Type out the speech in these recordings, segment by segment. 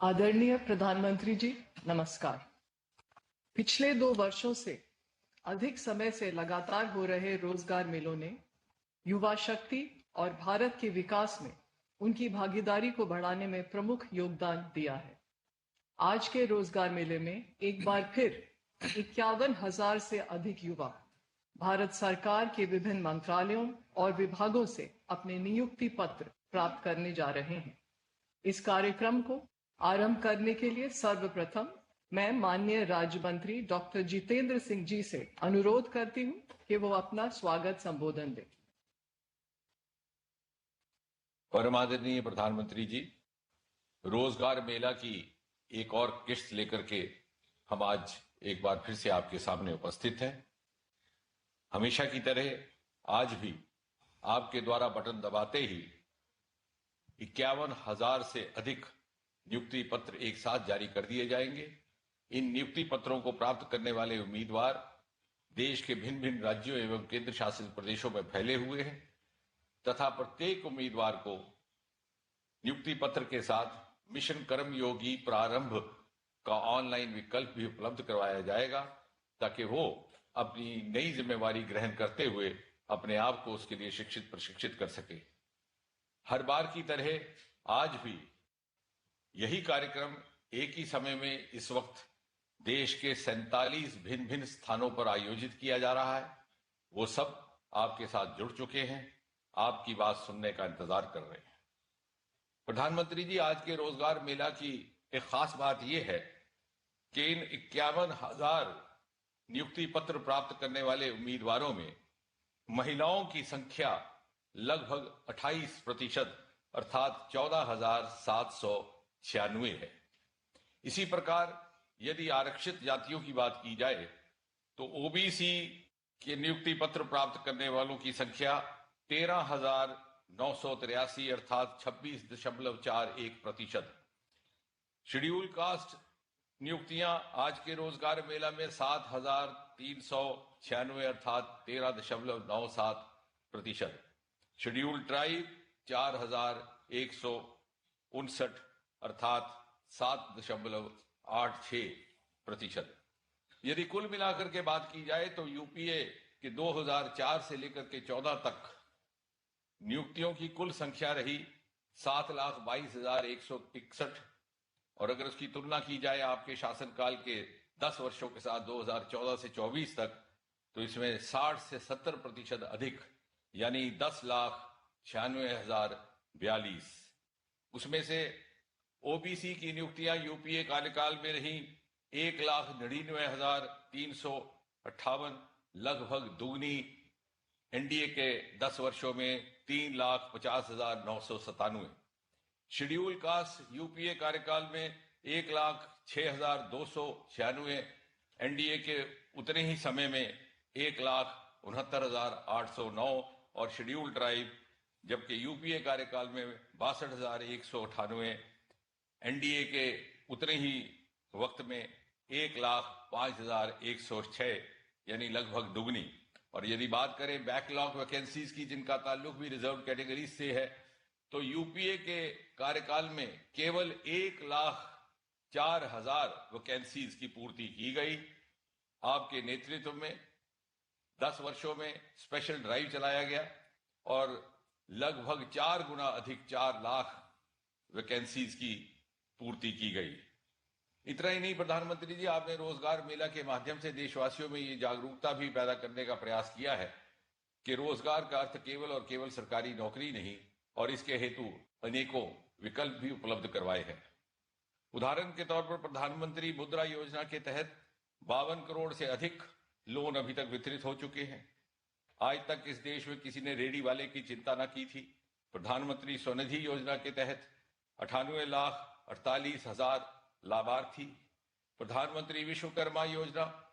आदरणीय प्रधानमंत्री जी, नमस्कार। पिछले 2 वर्षों से अधिक समय से लगातार हो रहे रोजगार मेलों ने युवा शक्ति और भारत के विकास में उनकी भागीदारी को बढ़ाने में प्रमुख योगदान दिया है। आज के रोजगार मेले में एक बार फिर 51,000 से अधिक युवा भारत सरकार के विभिन्न मंत्रालयों और विभागों से अपने नियुक्ति पत्र प्राप्त करने जा रहे हैं। इस कार्यक्रम को आरंभ करने के लिए सर्वप्रथम मैं माननीय राज्य मंत्री डॉक्टर जितेंद्र सिंह जी से अनुरोध करती हूं कि वो अपना स्वागत संबोधन दें। परमादरणीय प्रधानमंत्री जी, रोजगार मेला की एक और किस्त लेकर के हम आज एक बार फिर से आपके सामने उपस्थित हैं। हमेशा की तरह आज भी आपके द्वारा बटन दबाते ही 51,000 से अधिक नियुक्ति पत्र एक साथ जारी कर दिए जाएंगे। इन नियुक्ति पत्रों को प्राप्त करने वाले उम्मीदवार देश के भिन्न भिन्न राज्यों एवं केंद्र शासित प्रदेशों में फैले हुए हैं तथा प्रत्येक उम्मीदवार को नियुक्ति पत्र के साथ मिशन कर्मयोगी प्रारंभ का ऑनलाइन विकल्प भी उपलब्ध करवाया जाएगा ताकि वो अपनी नई जिम्मेवारी ग्रहण करते हुए अपने आप को उसके लिए शिक्षित प्रशिक्षित कर सके। हर बार की तरह आज भी यही कार्यक्रम एक ही समय में इस वक्त देश के 47 भिन्न भिन्न स्थानों पर आयोजित किया जा रहा है। वो सब आपके साथ जुड़ चुके हैं, आपकी बात सुनने का इंतजार कर रहे हैं। प्रधानमंत्री जी, आज के रोजगार मेला की एक खास बात यह है कि इन 51,000 नियुक्ति पत्र प्राप्त करने वाले उम्मीदवारों में महिलाओं की संख्या लगभग 28% अर्थात 14,796 है। इसी प्रकार यदि आरक्षित जातियों की बात की जाए तो ओबीसी के नियुक्ति पत्र प्राप्त करने वालों की संख्या 13,983 अर्थात 26.41%। शेड्यूल कास्ट नियुक्तियां आज के रोजगार मेला में 7,396 अर्थात 13.97%। शेड्यूल ट्राइब 4,159 अर्थात 7.86%। यदि कुल मिलाकर के बात की जाए तो यूपीए के 2004 से लेकर के 14 तक नियुक्तियों की कुल संख्या रही 7,22,161 और अगर उसकी तुलना की जाए आपके शासनकाल के 10 वर्षों के साथ 2014 से 24 तक तो इसमें 60 से 70% अधिक यानी 10,96,042। उसमें से ओबीसी की नियुक्तियां यूपीए कार्यकाल में रही 1,99,358 लगभग दुगनी एनडीए के 10 वर्षों में 3,50,997। शेड्यूल कास्ट यूपीए कार्यकाल में 1,06,296, एनडीए के उतने ही समय में 1,69,809 और शेड्यूल ट्राइब जबकि यूपीए कार्यकाल में 62,198, एनडीए के उतने ही वक्त में 1,05,106 यानी लगभग दुगनी। और यदि बात करें बैकलॉग वैकेंसीज की जिनका ताल्लुक भी रिजर्व कैटेगरी से है तो यूपीए के कार्यकाल में केवल 1,04,000 वैकेंसीज की पूर्ति की गई। आपके नेतृत्व में 10 वर्षों में स्पेशल ड्राइव चलाया गया और लगभग 4 गुना अधिक 4 लाख वैकेंसीज की पूर्ति की गई। इतना ही नहीं प्रधानमंत्री जी, आपने रोजगार मेला के माध्यम से देशवासियों में ये जागरूकता भी पैदा करने का प्रयास किया है कि रोजगार का अर्थ केवल और केवल सरकारी नौकरी नहीं और इसके हेतु अनेकों विकल्प भी उपलब्ध करवाए हैं। उदाहरण के तौर पर प्रधानमंत्री मुद्रा योजना के तहत 52 करोड़ से अधिक लोन अभी तक वितरित हो चुके हैं। आज तक इस देश में किसी ने रेडी वाले की चिंता न की थी। प्रधानमंत्री स्वनिधि योजना के तहत 98,48,000 लाभार्थी। प्रधानमंत्री विश्वकर्मा योजना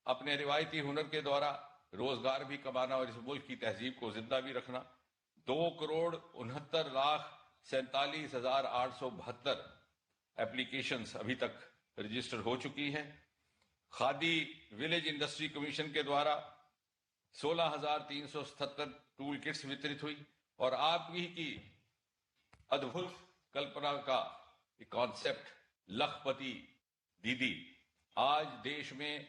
अपने रिवायती हुनर के द्वारा रोजगार भी कमाना और इस मुल्क की तहजीब को जिंदा भी रखना। 2,69,47,872 एप्लीकेशंस अभी तक रजिस्टर हो चुकी हैं। खादी विलेज इंडस्ट्री कमीशन के द्वारा 16,377 टूल किट्स वितरित हुई और आपकी की अद्भुत कल्पना का कॉन्सेप्ट लखपति दीदी, आज देश में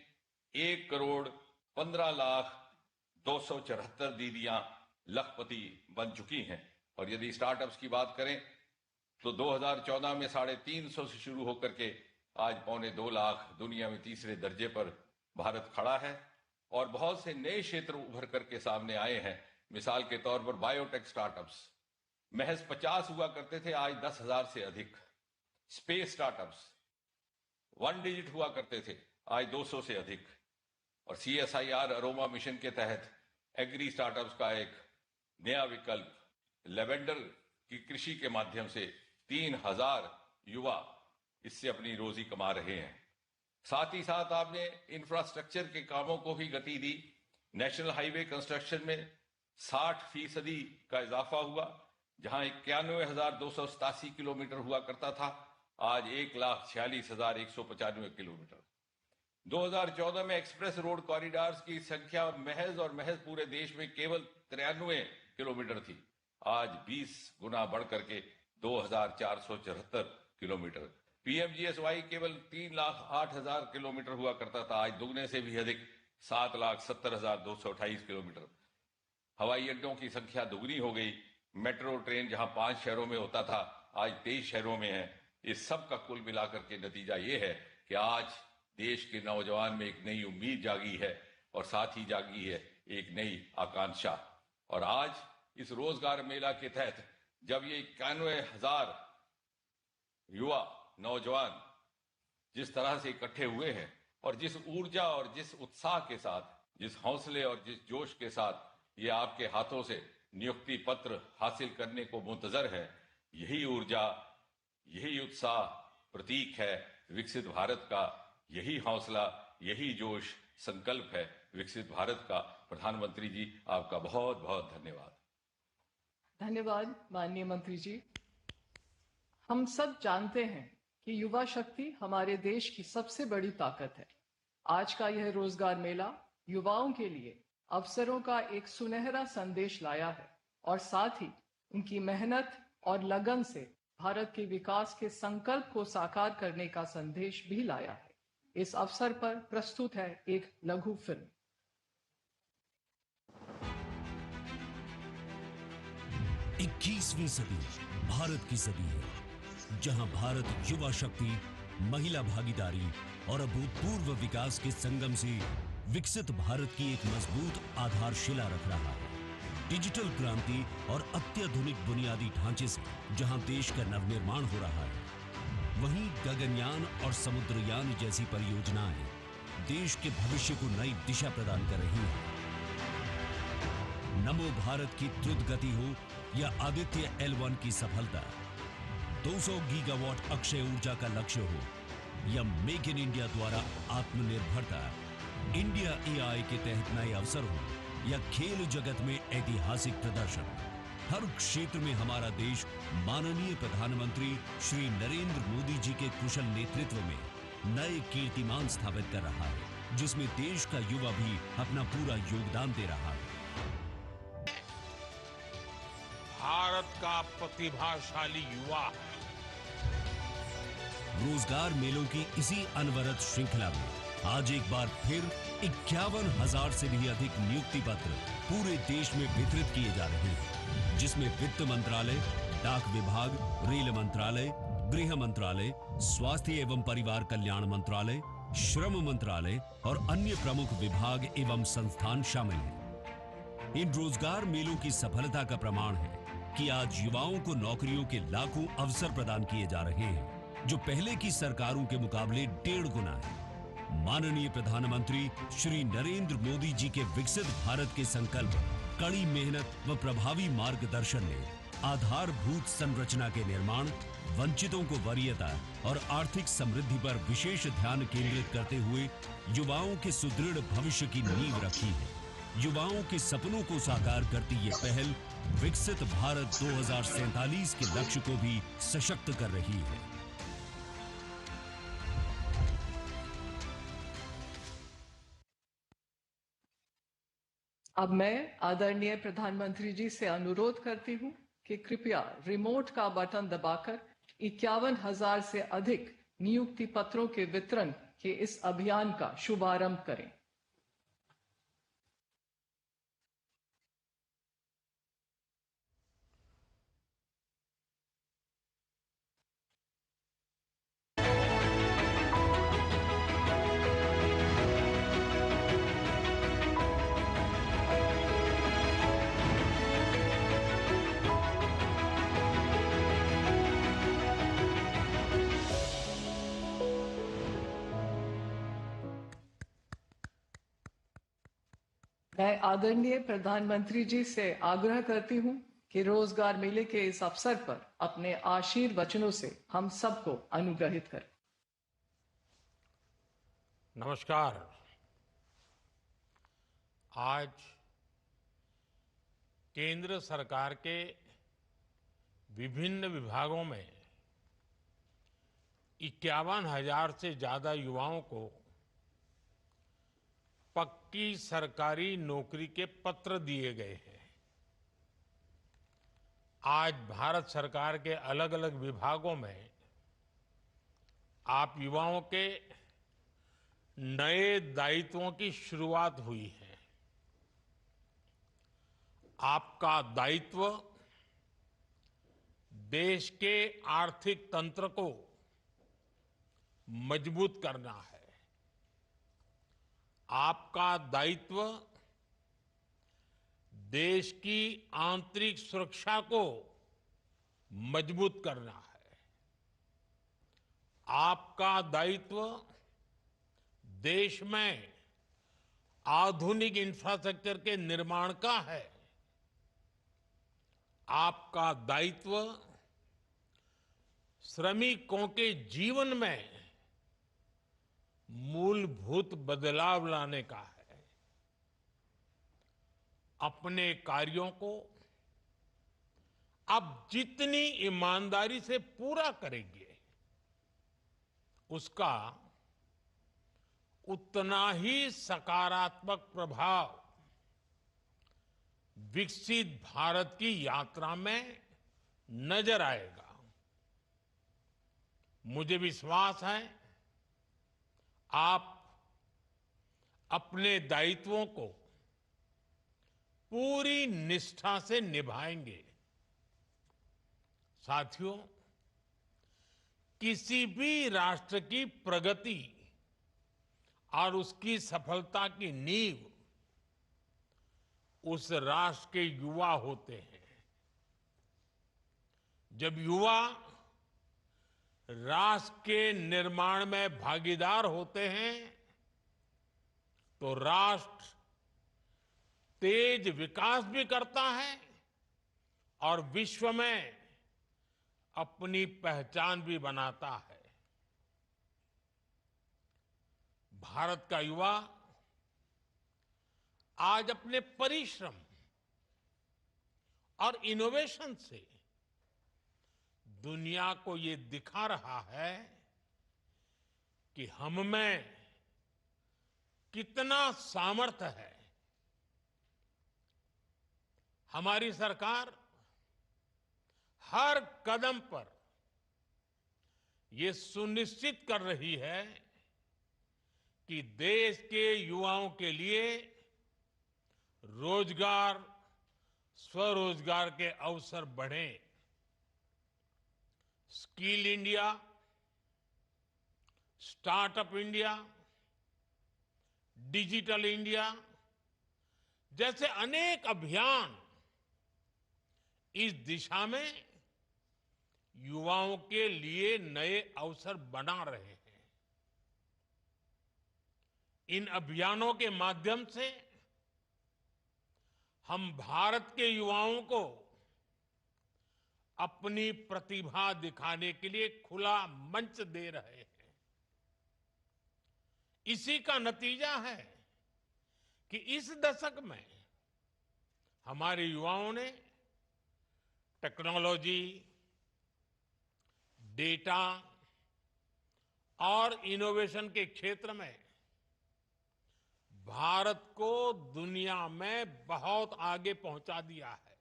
1,15,02,74 दीदियां लखपति बन चुकी हैं। और यदि स्टार्टअप्स की बात करें तो 2014 में 350 से शुरू होकर के आज 2.25 लाख, दुनिया में तीसरे दर्जे पर भारत खड़ा है। और बहुत से नए क्षेत्र उभर करके सामने आए हैं। मिसाल के तौर पर बायोटेक स्टार्टअप्स महज 50 हुआ करते थे, आज 10,000 से अधिक। स्पेस स्टार्टअप्स 1 डिजिट हुआ करते थे, आज 200 से अधिक। और CSIR अरोमा मिशन के तहत एग्री स्टार्टअप्स का एक नया विकल्प लेवेंडर की कृषि के माध्यम से 3,000 युवा इससे अपनी रोजी कमा रहे हैं। साथ ही साथ आपने इंफ्रास्ट्रक्चर के कामों को भी गति दी। नेशनल हाईवे कंस्ट्रक्शन में 60% का इजाफा हुआ। जहां 91,287 किलोमीटर हुआ करता था, आज 1,46,195 किलोमीटर। 2014 में एक्सप्रेस रोड कॉरिडोर्स की संख्या महज पूरे देश में केवल 93 किलोमीटर थी, आज 20 गुना बढ़ करके 2,474 किलोमीटर। PMGSY केवल 3,08,000 किलोमीटर हुआ करता था, आज दुगने से भी अधिक 7,70,228 किलोमीटर। हवाई अड्डों की संख्या दुगनी हो गई। मेट्रो ट्रेन जहां 5 शहरों में होता था, आज 23 शहरों में है। इस सब का कुल मिलाकर के नतीजा ये है कि आज देश के नौजवान में एक नई उम्मीद जागी है और साथ ही जागी है एक नई आकांक्षा। और आज इस रोजगार मेला के तहत जब ये 91,000 युवा नौजवान जिस तरह से इकट्ठे हुए हैं और जिस ऊर्जा और जिस उत्साह के साथ, जिस हौसले और जिस जोश के साथ ये आपके हाथों से नियुक्ति पत्र हासिल करने को मुंतजर है, यही ऊर्जा, यही उत्साह प्रतीक है विकसित भारत का। यही हौसला, यही जोश संकल्प है विकसित भारत का। प्रधानमंत्री जी, आपका बहुत बहुत धन्यवाद। धन्यवाद माननीय मंत्री जी। हम सब जानते हैं कि युवा शक्ति हमारे देश की सबसे बड़ी ताकत है। आज का यह रोजगार मेला युवाओं के लिए अवसरों का एक सुनहरा संदेश लाया है और साथ ही उनकी मेहनत और लगन से भारत के विकास के संकल्प को साकार करने का संदेश भी लाया है। इस अवसर पर प्रस्तुत है एक लघु फिल्म। 21वीं सदी भारत की सदी है, जहां भारत युवा शक्ति, महिला भागीदारी और अभूतपूर्व विकास के संगम से विकसित भारत की एक मजबूत आधारशिला रख रहा है। डिजिटल क्रांति और अत्याधुनिक बुनियादी ढांचे से जहां देश का नवनिर्माण हो रहा है, वहीं गगनयान और समुद्रयान जैसी परियोजनाएं देश के भविष्य को नई दिशा प्रदान कर रही हैं। नमो भारत की द्रुत गति हो या आदित्य L1 की सफलता, 200 गीगावाट अक्षय ऊर्जा का लक्ष्य हो या मेक इन इंडिया द्वारा आत्मनिर्भरता, इंडिया AI के तहत नए अवसर हो या खेल जगत में ऐतिहासिक प्रदर्शन, हर क्षेत्र में हमारा देश माननीय प्रधानमंत्री श्री नरेंद्र मोदी जी के कुशल नेतृत्व में नए कीर्तिमान स्थापित कर रहा है, जिसमें देश का युवा भी अपना पूरा योगदान दे रहा है। भारत का प्रतिभाशाली युवा रोजगार मेलों की इसी अनवरत श्रृंखला में आज एक बार फिर 51,000 से भी अधिक नियुक्ति पत्र पूरे देश में वितरित किए जा रहे हैं, जिसमें वित्त मंत्रालय, डाक विभाग, रेल मंत्रालय, गृह मंत्रालय, स्वास्थ्य एवं परिवार कल्याण मंत्रालय, श्रम मंत्रालय और अन्य प्रमुख विभाग एवं संस्थान शामिल हैं। इन रोजगार मेलों की सफलता का प्रमाण है कि आज युवाओं को नौकरियों के लाखों अवसर प्रदान किए जा रहे हैं, जो पहले की सरकारों के मुकाबले 1.5 गुना है। माननीय प्रधानमंत्री श्री नरेंद्र मोदी जी के विकसित भारत के संकल्प, कड़ी मेहनत व प्रभावी मार्गदर्शन ने आधारभूत संरचना के निर्माण, वंचितों को वरीयता और आर्थिक समृद्धि पर विशेष ध्यान केंद्रित करते हुए युवाओं के सुदृढ़ भविष्य की नींव रखी है। युवाओं के सपनों को साकार करती ये पहल विकसित भारत 2047 के लक्ष्य को भी सशक्त कर रही है। अब मैं आदरणीय प्रधानमंत्री जी से अनुरोध करती हूं कि कृपया रिमोट का बटन दबाकर 51,000 से अधिक नियुक्ति पत्रों के वितरण के इस अभियान का शुभारंभ करें। मैं आदरणीय प्रधानमंत्री जी से आग्रह करती हूं कि रोजगार मेले के इस अवसर पर अपने आशीर्वचनों से हम सबको अनुग्रहित करें। नमस्कार। आज केंद्र सरकार के विभिन्न विभागों में 51,000 से ज्यादा युवाओं को पक्की सरकारी नौकरी के पत्र दिए गए हैं। आज भारत सरकार के अलग अलग विभागों में आप युवाओं के नए दायित्वों की शुरुआत हुई है। आपका दायित्व देश के आर्थिक तंत्र को मजबूत करना है। आपका दायित्व देश की आंतरिक सुरक्षा को मजबूत करना है। आपका दायित्व देश में आधुनिक इंफ्रास्ट्रक्चर के निर्माण का है। आपका दायित्व श्रमिकों के जीवन में मूलभूत बदलाव लाने का है। अपने कार्यों को आप जितनी ईमानदारी से पूरा करेंगे, उसका उतना ही सकारात्मक प्रभाव विकसित भारत की यात्रा में नजर आएगा। मुझे विश्वास है आप अपने दायित्वों को पूरी निष्ठा से निभाएंगे। साथियों, किसी भी राष्ट्र की प्रगति और उसकी सफलता की नींव उस राष्ट्र के युवा होते हैं। जब युवा राष्ट्र के निर्माण में भागीदार होते हैं तो राष्ट्र तेज विकास भी करता है और विश्व में अपनी पहचान भी बनाता है। भारत का युवा आज अपने परिश्रम और इनोवेशन से दुनिया को ये दिखा रहा है कि हम में कितना सामर्थ्य है। हमारी सरकार हर कदम पर ये सुनिश्चित कर रही है कि देश के युवाओं के लिए रोजगार, स्वरोजगार के अवसर बढ़ें। Skill India, startup India, digital India जैसे अनेक अभियान इस दिशा में युवाओं के लिए नए अवसर बना रहे हैं। इन अभियानों के माध्यम से हम भारत के युवाओं को अपनी प्रतिभा दिखाने के लिए खुला मंच दे रहे हैं। इसी का नतीजा है कि इस दशक में हमारे युवाओं ने टेक्नोलॉजी, डेटा और इनोवेशन के क्षेत्र में भारत को दुनिया में बहुत आगे पहुंचा दिया है।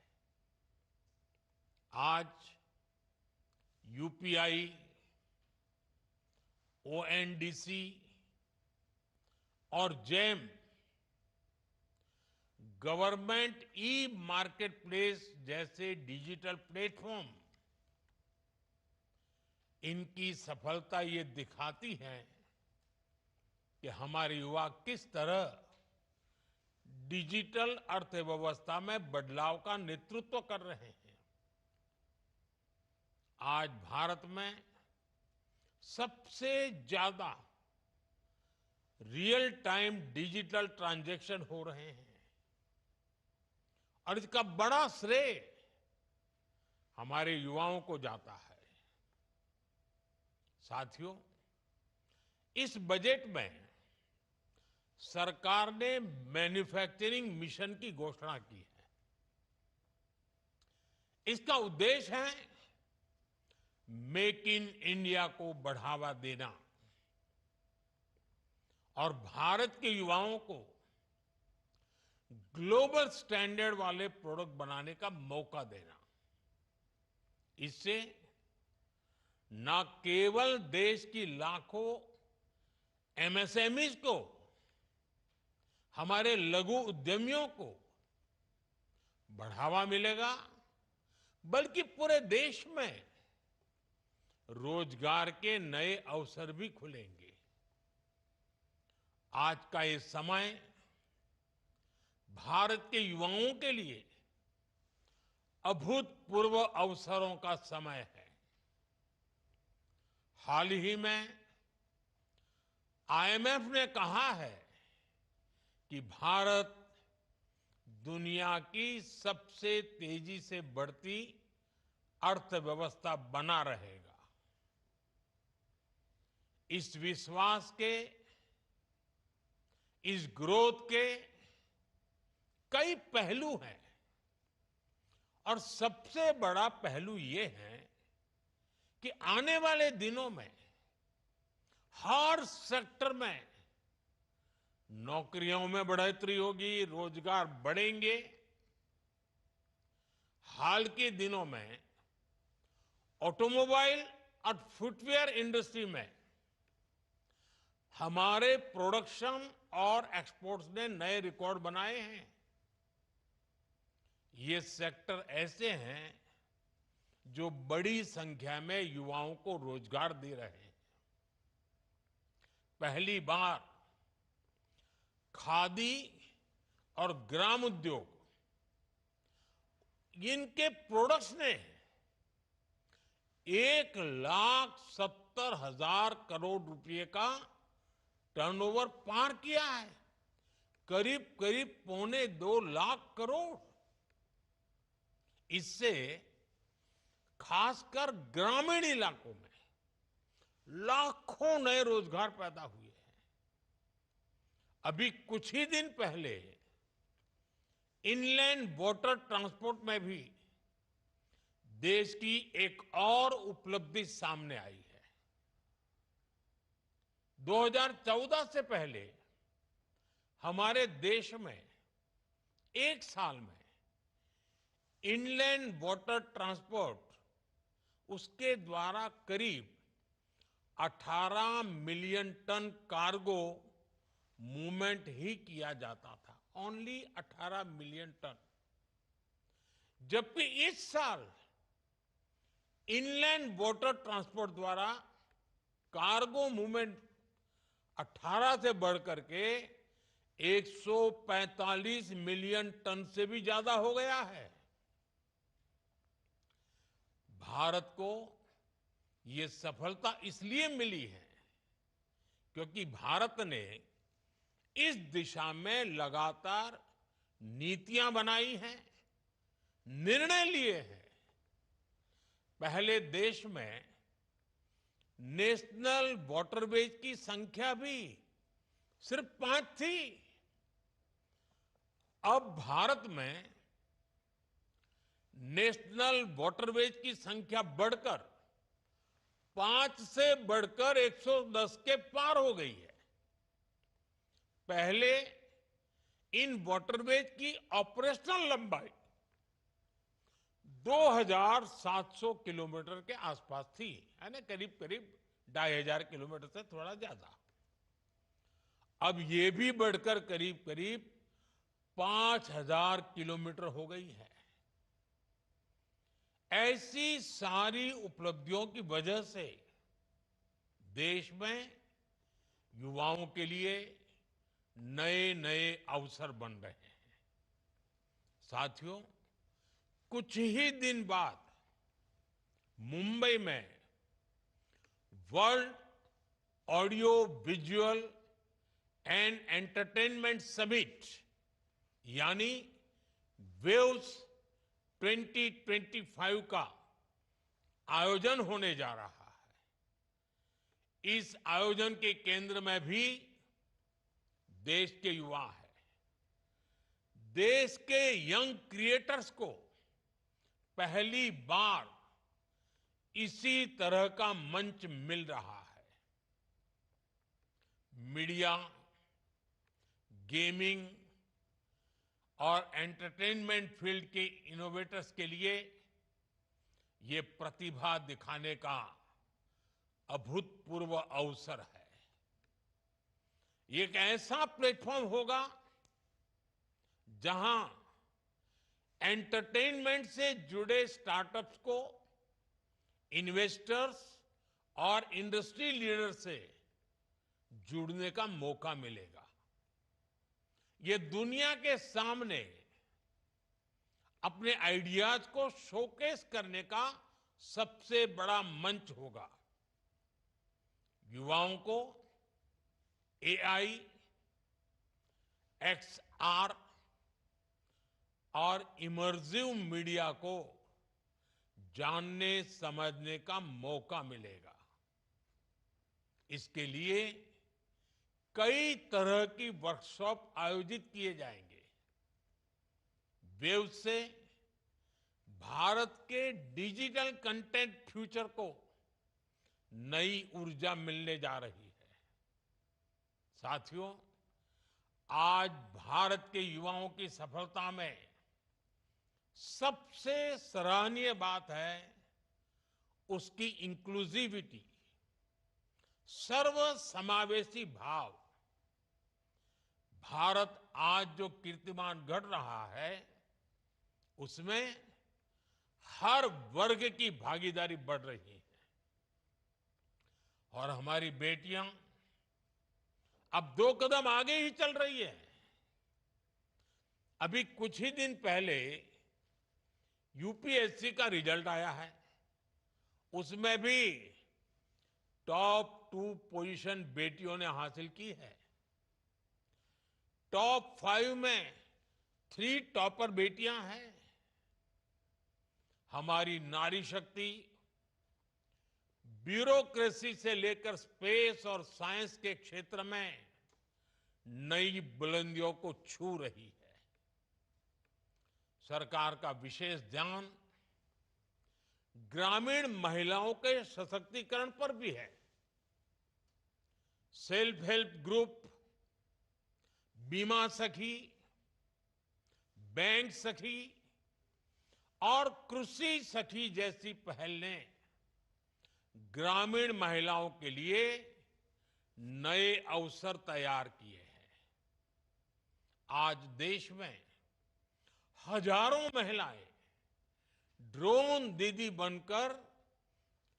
आज यूपीआई, ओएनडीसी और GeM government e market place जैसे डिजिटल प्लेटफॉर्म, इनकी सफलता ये दिखाती है कि हमारे युवा किस तरह डिजिटल अर्थव्यवस्था में बदलाव का नेतृत्व कर रहे हैं। आज भारत में सबसे ज्यादा रियल टाइम डिजिटल ट्रांजैक्शन हो रहे हैं और इसका बड़ा श्रेय हमारे युवाओं को जाता है। साथियों, इस बजट में सरकार ने मैन्युफैक्चरिंग मिशन की घोषणा की है। इसका उद्देश्य है मेक इन इंडिया को बढ़ावा देना और भारत के युवाओं को ग्लोबल स्टैंडर्ड वाले प्रोडक्ट बनाने का मौका देना। इससे न केवल देश की लाखों एमएसएमईज को, हमारे लघु उद्यमियों को बढ़ावा मिलेगा, बल्कि पूरे देश में रोजगार के नए अवसर भी खुलेंगे। आज का ये समय भारत के युवाओं के लिए अभूतपूर्व अवसरों का समय है। हाल ही में आईएमएफ ने कहा है कि भारत दुनिया की सबसे तेजी से बढ़ती अर्थव्यवस्था बना रहेगा। इस विश्वास के, इस ग्रोथ के कई पहलू हैं और सबसे बड़ा पहलू ये है कि आने वाले दिनों में हर सेक्टर में नौकरियों में बढ़ोतरी होगी, रोजगार बढ़ेंगे। हाल के दिनों में ऑटोमोबाइल और फुटवेयर इंडस्ट्री में हमारे प्रोडक्शन और एक्सपोर्ट्स ने नए रिकॉर्ड बनाए हैं। ये सेक्टर ऐसे हैं जो बड़ी संख्या में युवाओं को रोजगार दे रहे हैं। पहली बार खादी और ग्राम उद्योग, इनके प्रोडक्ट्स ने 1,70,000 करोड़ रुपए का टर्नओवर पार किया है। करीब करीब 2.25 लाख करोड़। इससे खासकर ग्रामीण इलाकों में लाखों नए रोजगार पैदा हुए हैं। अभी कुछ ही दिन पहले इनलैंड वाटर ट्रांसपोर्ट में भी देश की एक और उपलब्धि सामने आई है। 2014 से पहले हमारे देश में एक साल में इनलैंड वाटर ट्रांसपोर्ट, उसके द्वारा करीब 18 मिलियन टन कार्गो मूवमेंट ही किया जाता था। Only 18 million ton. जबकि इस साल इनलैंड वाटर ट्रांसपोर्ट द्वारा कार्गो मूवमेंट 18 से बढ़कर के 145 मिलियन टन से भी ज्यादा हो गया है। भारत को ये सफलता इसलिए मिली है क्योंकि भारत ने इस दिशा में लगातार नीतियां बनाई हैं, निर्णय लिए हैं। पहले देश में नेशनल वाटरवेज की संख्या भी सिर्फ 5 थी। अब भारत में नेशनल वाटरवेज की संख्या बढ़कर 5 से बढ़कर 110 के पार हो गई है। पहले इन वाटरवेज की ऑपरेशनल लंबाई 2700 किलोमीटर के आसपास थी, है ना, करीब करीब 2500 किलोमीटर से थोड़ा ज्यादा। अब ये भी बढ़कर करीब करीब 5000 किलोमीटर हो गई है। ऐसी सारी उपलब्धियों की वजह से देश में युवाओं के लिए नए नए अवसर बन रहे हैं। साथियों, कुछ ही दिन बाद मुंबई में world audio visual and entertainment summit यानी वेव्स 2025 का आयोजन होने जा रहा है। इस आयोजन के केंद्र में भी देश के युवा हैं। देश के यंग क्रिएटर्स को पहली बार इसी तरह का मंच मिल रहा है। मीडिया, गेमिंग और एंटरटेनमेंट फील्ड के इनोवेटर्स के लिए ये प्रतिभा दिखाने का अभूतपूर्व अवसर है। ये एक ऐसा प्लेटफॉर्म होगा जहां एंटरटेनमेंट से जुड़े स्टार्टअप्स को इन्वेस्टर्स और इंडस्ट्री लीडर से जुड़ने का मौका मिलेगा। ये दुनिया के सामने अपने आइडियाज को शोकेस करने का सबसे बड़ा मंच होगा। युवाओं को एआई, एक्सआर और इमर्सिव मीडिया को जानने समझने का मौका मिलेगा। इसके लिए कई तरह की वर्कशॉप आयोजित किए जाएंगे। वेव से भारत के डिजिटल कंटेंट फ्यूचर को नई ऊर्जा मिलने जा रही है। साथियों, आज भारत के युवाओं की सफलता में सबसे सराहनीय बात है उसकी इंक्लूसिविटी, सर्वसमावेशी भाव। भारत आज जो कीर्तिमान गढ़ रहा है उसमें हर वर्ग की भागीदारी बढ़ रही है। और हमारी बेटियां अब 2 कदम आगे ही चल रही है। अभी कुछ ही दिन पहले यूपीएससी का रिजल्ट आया है। उसमें भी टॉप 2 पोजीशन बेटियों ने हासिल की है। टॉप 5 में 3 टॉपर बेटियां हैं। हमारी नारी शक्ति ब्यूरोक्रेसी से लेकर स्पेस और साइंस के क्षेत्र में नई बुलंदियों को छू रही है। सरकार का विशेष ध्यान ग्रामीण महिलाओं के सशक्तिकरण पर भी है। सेल्फ हेल्प ग्रुप, बीमा सखी, बैंक सखी और कृषि सखी जैसी पहल ने ग्रामीण महिलाओं के लिए नए अवसर तैयार किए हैं। आज देश में हजारों महिलाएं ड्रोन दीदी बनकर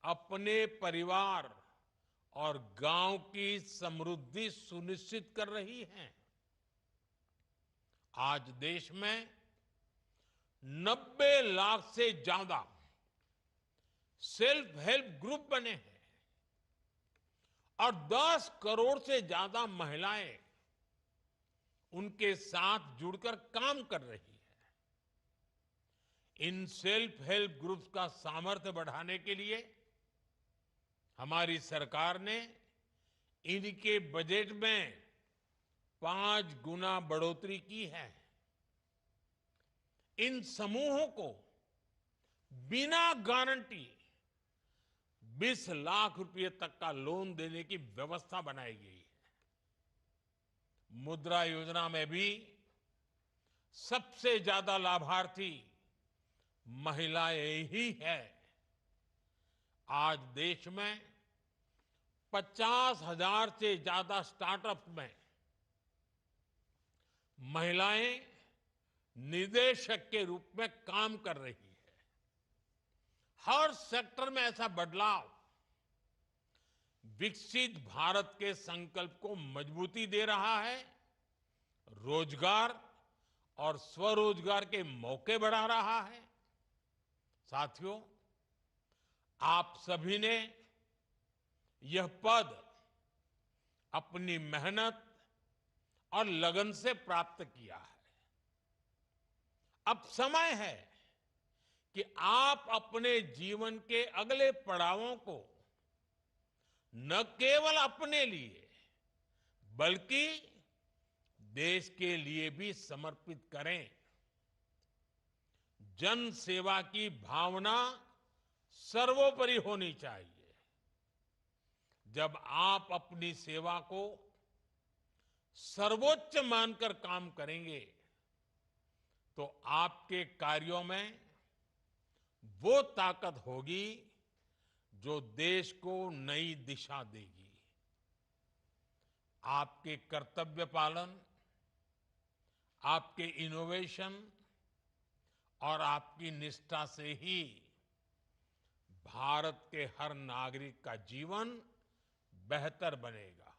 अपने परिवार और गांव की समृद्धि सुनिश्चित कर रही हैं। आज देश में 90 लाख से ज्यादा सेल्फ हेल्प ग्रुप बने हैं और 10 करोड़ से ज्यादा महिलाएं उनके साथ जुड़कर काम कर रही है। इन सेल्फ हेल्प ग्रुप्स का सामर्थ्य बढ़ाने के लिए हमारी सरकार ने इनके बजट में 5 गुना बढ़ोतरी की है। इन समूहों को बिना गारंटी 20 लाख रुपए तक का लोन देने की व्यवस्था बनाई गई है। मुद्रा योजना में भी सबसे ज्यादा लाभार्थी महिलाएं ही है। आज देश में 50,000 से ज्यादा स्टार्टअप्स में महिलाएं निदेशक के रूप में काम कर रही है। हर सेक्टर में ऐसा बदलाव विकसित भारत के संकल्प को मजबूती दे रहा है, रोजगार और स्वरोजगार के मौके बढ़ा रहा है। साथियों, आप सभी ने यह पद अपनी मेहनत और लगन से प्राप्त किया है। अब समय है कि आप अपने जीवन के अगले पड़ावों को न केवल अपने लिए बल्कि देश के लिए भी समर्पित करें। जन सेवा की भावना सर्वोपरि होनी चाहिए। जब आप अपनी सेवा को सर्वोच्च मानकर काम करेंगे तो आपके कार्यों में वो ताकत होगी जो देश को नई दिशा देगी। आपके कर्तव्य पालन, आपके इनोवेशन और आपकी निष्ठा से ही भारत के हर नागरिक का जीवन बेहतर बनेगा।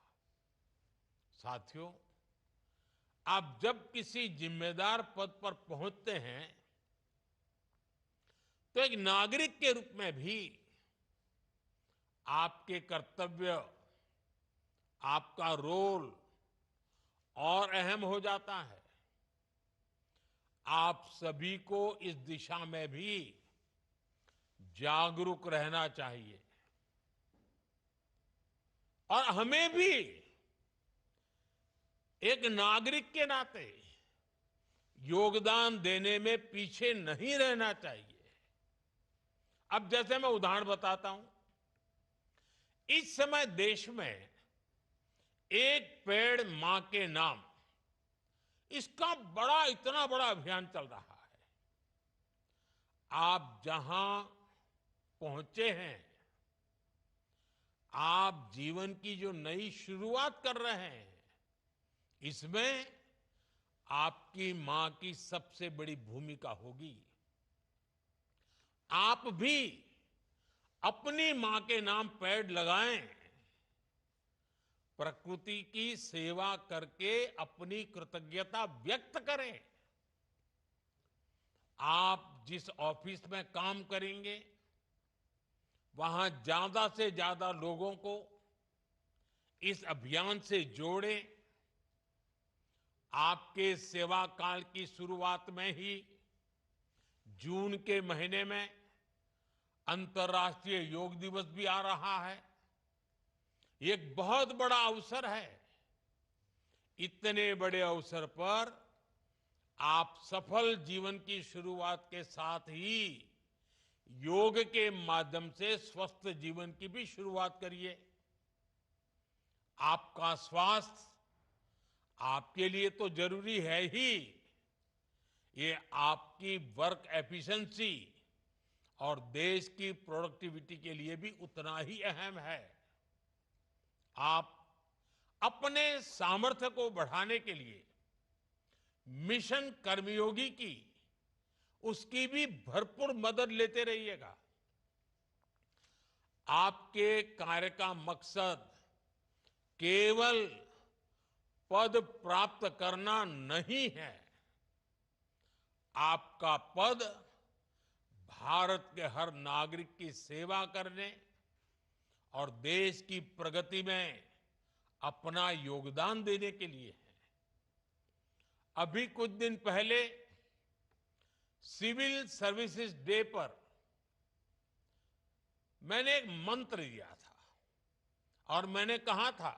साथियों, आप जब किसी जिम्मेदार पद पर पहुंचते हैं तो एक नागरिक के रूप में भी आपके कर्तव्य, आपका रोल और अहम हो जाता है। आप सभी को इस दिशा में भी जागरूक रहना चाहिए और हमें भी एक नागरिक के नाते योगदान देने में पीछे नहीं रहना चाहिए। अब जैसे मैं उदाहरण बताता हूं, इस समय देश में एक पेड़ मां के नाम, इसका इतना बड़ा अभियान चल रहा है। आप जहां पहुंचे हैं, आप जीवन की जो नई शुरुआत कर रहे हैं, इसमें आपकी मां की सबसे बड़ी भूमिका होगी। आप भी अपनी मां के नाम पेड़ लगाएं, प्रकृति की सेवा करके अपनी कृतज्ञता व्यक्त करें। आप जिस ऑफिस में काम करेंगे, वहां ज्यादा से ज्यादा लोगों को इस अभियान से जोड़ें। आपके सेवा काल की शुरुआत में ही जून के महीने में अंतर्राष्ट्रीय योग दिवस भी आ रहा है। ये एक बहुत बड़ा अवसर है। इतने बड़े अवसर पर आप सफल जीवन की शुरुआत के साथ ही योग के माध्यम से स्वस्थ जीवन की भी शुरुआत करिए। आपका स्वास्थ्य आपके लिए तो जरूरी है ही, ये आपकी वर्क एफिशिएंसी और देश की प्रोडक्टिविटी के लिए भी उतना ही अहम है। आप अपने सामर्थ्य को बढ़ाने के लिए मिशन कर्मयोगी की, उसकी भी भरपूर मदद लेते रहिएगा। आपके कार्य का मकसद केवल पद प्राप्त करना नहीं है। आपका पद भारत के हर नागरिक की सेवा करने और देश की प्रगति में अपना योगदान देने के लिए है। अभी कुछ दिन पहले सिविल सर्विसेज डे पर मैंने एक मंत्र दिया था और मैंने कहा था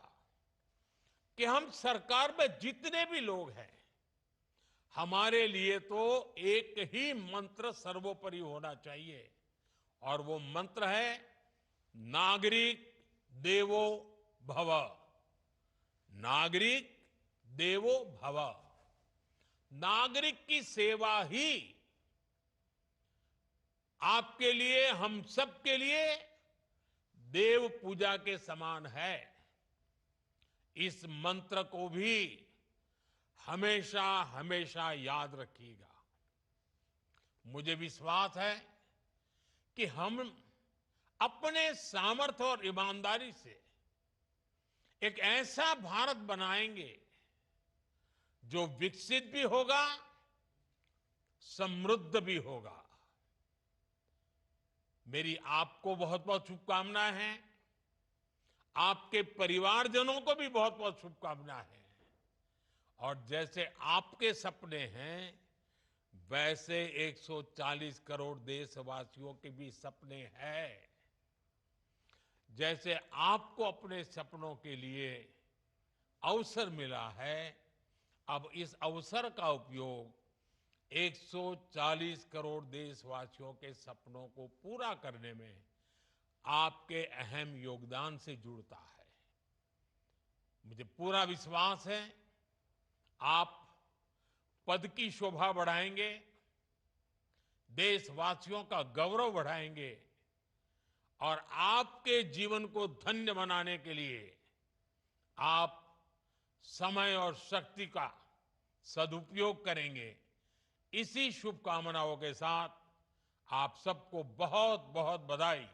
कि हम सरकार में जितने भी लोग हैं, हमारे लिए तो एक ही मंत्र सर्वोपरि होना चाहिए और वो मंत्र है नागरिक देवो भव। नागरिक देवो भव। नागरिक की सेवा ही आपके लिए, हम सब के लिए देव पूजा के समान है। इस मंत्र को भी हमेशा हमेशा याद रखिएगा। मुझे विश्वास है कि हम अपने सामर्थ्य और ईमानदारी से एक ऐसा भारत बनाएंगे जो विकसित भी होगा, समृद्ध भी होगा। मेरी आपको बहुत बहुत शुभकामनाएं हैं। आपके परिवारजनों को भी बहुत बहुत शुभकामनाएं हैं। और जैसे आपके सपने हैं, वैसे 140 करोड़ देशवासियों के भी सपने हैं। जैसे आपको अपने सपनों के लिए अवसर मिला है, अब इस अवसर का उपयोग 140 करोड़ देशवासियों के सपनों को पूरा करने में आपके अहम योगदान से जुड़ता है। मुझे पूरा विश्वास है आप पद की शोभा बढ़ाएंगे, देशवासियों का गौरव बढ़ाएंगे और आपके जीवन को धन्य बनाने के लिए आप समय और शक्ति का सदुपयोग करेंगे। इसी शुभकामनाओं के साथ आप सबको बहुत बहुत बधाई।